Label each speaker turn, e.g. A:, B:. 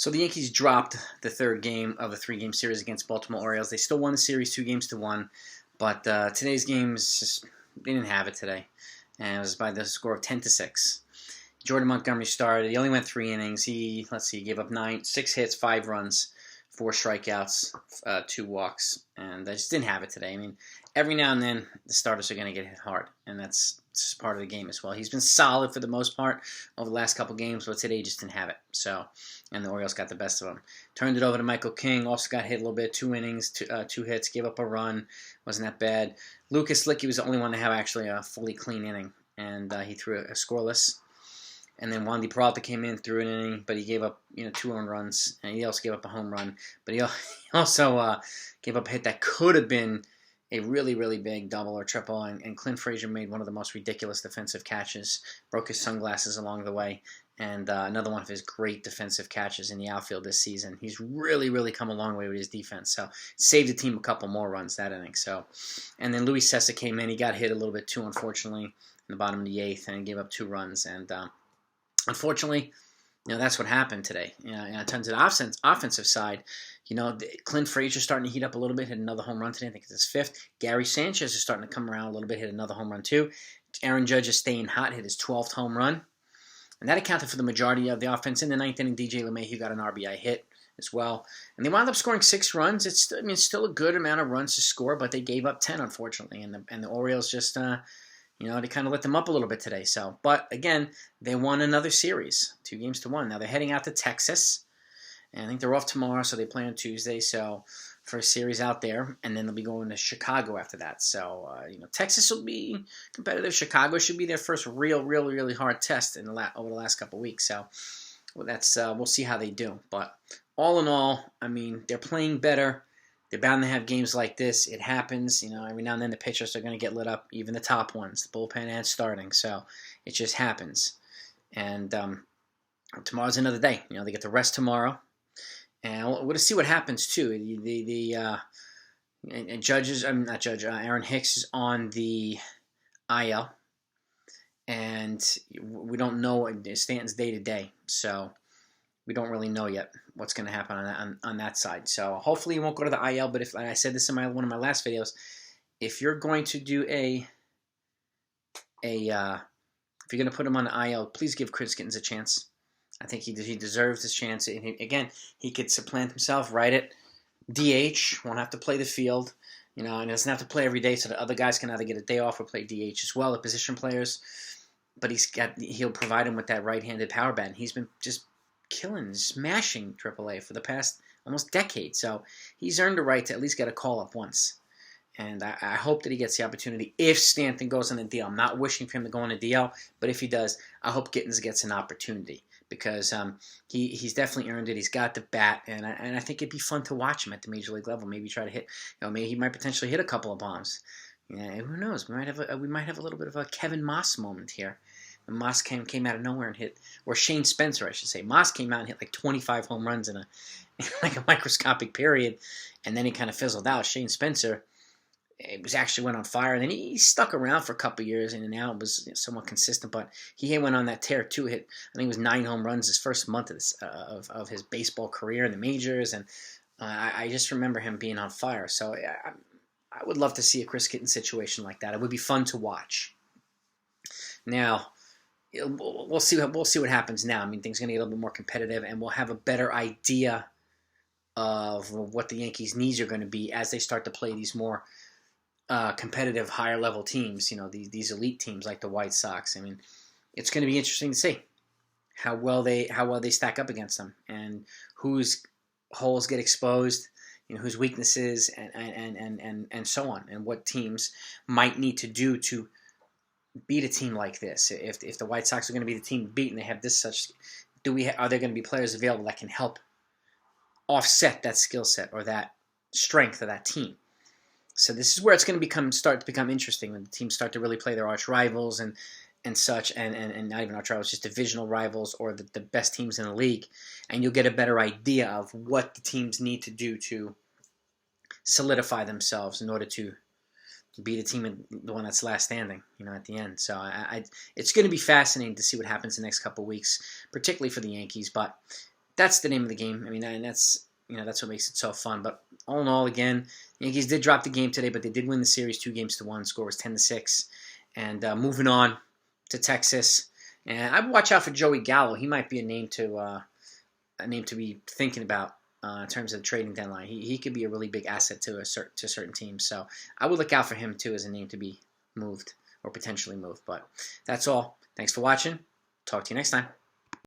A: So the Yankees dropped the third game of a three-game series against Baltimore Orioles. They still won the series 2-1, but today's game is just they didn't have it today, and it was by the score of 10-6. Jordan Montgomery started. He only went 3 innings. He gave up 6 hits, 5 runs, 4 strikeouts, 2 walks, and they just didn't have it today. I mean, every now and then the starters are going to get hit hard, and that's just part of the game as well. He's been solid for the most part over the last couple games, but today he just didn't have it. So, and the Orioles got the best of him. Turned it over to Michael King. Also got hit a little bit. 2 innings, 2 hits, gave up a run. Wasn't that bad. Lucas Licky was the only one to have actually a fully clean inning, and he threw a scoreless. And then Wandy Peralta came in, threw an inning, but he gave up 2 earned runs, and he also gave up a home run. But he also gave up a hit that could have been a really, really big double or triple, and Clint Frazier made one of the most ridiculous defensive catches, broke his sunglasses along the way, and another one of his great defensive catches in the outfield this season. He's really, really come a long way with his defense, so saved the team a couple more runs that inning. So, and then Luis Cessa came in. He got hit a little bit too, unfortunately, in the bottom of the 8th, and gave up 2 runs, and unfortunately, that's what happened today. In terms of the offensive side, Clint Frazier starting to heat up a little bit, hit another home run today. I think it's his 5th. Gary Sanchez is starting to come around a little bit, hit another home run too. Aaron Judge is staying hot, hit his 12th home run. And that accounted for the majority of the offense. In the 9th inning, DJ LeMahieu got an RBI hit as well. And they wound up scoring 6 runs. It's still a good amount of runs to score, but they gave up 10, unfortunately. And the Orioles just, they kind of let them up a little bit today. So, but again, they won another series, 2-1. Now they're heading out to Texas. And I think they're off tomorrow, so they play on Tuesday. So for a series out there, and then they'll be going to Chicago after that. So Texas will be competitive. Chicago should be their first really hard test over the last couple of weeks. So we'll see how they do. But all in all, I mean, they're playing better. They're bound to have games like this. It happens. Every now and then the pitchers are going to get lit up, even the top ones, the bullpen and starting. So it just happens. And tomorrow's another day. They get to rest tomorrow. And we're going to see what happens, too. Aaron Hicks is on the IL. And we don't know it stands day to day. So we don't really know yet what's going to happen on that side. So hopefully he won't go to the IL. But like I said this in one of my last videos, if you're going to do if you're going to put him on the IL, please give Chris Gittens a chance. I think he deserves this chance. And he could supplant himself right at DH. Won't have to play the field, and doesn't have to play every day. So the other guys can either get a day off or play DH as well, the position players. But he'll provide him with that right-handed power bat. And he's been just smashing AAA for the past almost decade. So he's earned the right to at least get a call-up once. And I hope that he gets the opportunity if Stanton goes on a DL. I'm not wishing for him to go on a DL, but if he does, I hope Gittens gets an opportunity because he's definitely earned it. He's got the bat, and I think it'd be fun to watch him at the major league level. Maybe try to hit, maybe he might potentially hit a couple of bombs. Who knows? We might have a little bit of a Kevin Moss moment here. And Moss came out of nowhere and hit, or Shane Spencer, I should say. Moss came out and hit like 25 home runs in like a microscopic period, and then he kind of fizzled out. Shane Spencer, it actually went on fire, and then he stuck around for a couple of years, and now it was somewhat consistent. But he went on that tear too. I think it was 9 home runs his first month of his baseball career in the majors, and I just remember him being on fire. So I would love to see a Chris Gittens situation like that. It would be fun to watch. Now we'll see what happens now. I mean, things are going to get a little bit more competitive, and we'll have a better idea of what the Yankees' needs are going to be as they start to play these more competitive, higher-level teams, these elite teams like the White Sox. I mean, it's going to be interesting to see how well they stack up against them and whose holes get exposed, whose weaknesses and so on, and what teams might need to do to beat a team like this. If the White Sox are going to be the team to beat and they have are there going to be players available that can help offset that skill set or that strength of that team? So this is where it's going to start to become interesting when the teams start to really play their arch rivals and such, and not even arch rivals, just divisional rivals or the best teams in the league, and you'll get a better idea of what the teams need to do to solidify themselves in order to be the team, the one that's last standing, at the end. So it's going to be fascinating to see what happens the next couple of weeks, particularly for the Yankees. But that's the name of the game. I mean, and that's that's what makes it so fun. But all in all, again, the Yankees did drop the game today, but they did win the series 2-1. Score was 10-6. And moving on to Texas, and I would watch out for Joey Gallo. He might be a name to be thinking about in terms of the trading deadline. He could be a really big asset to certain teams. So I would look out for him too as a name to be moved or potentially moved. But that's all. Thanks for watching. Talk to you next time.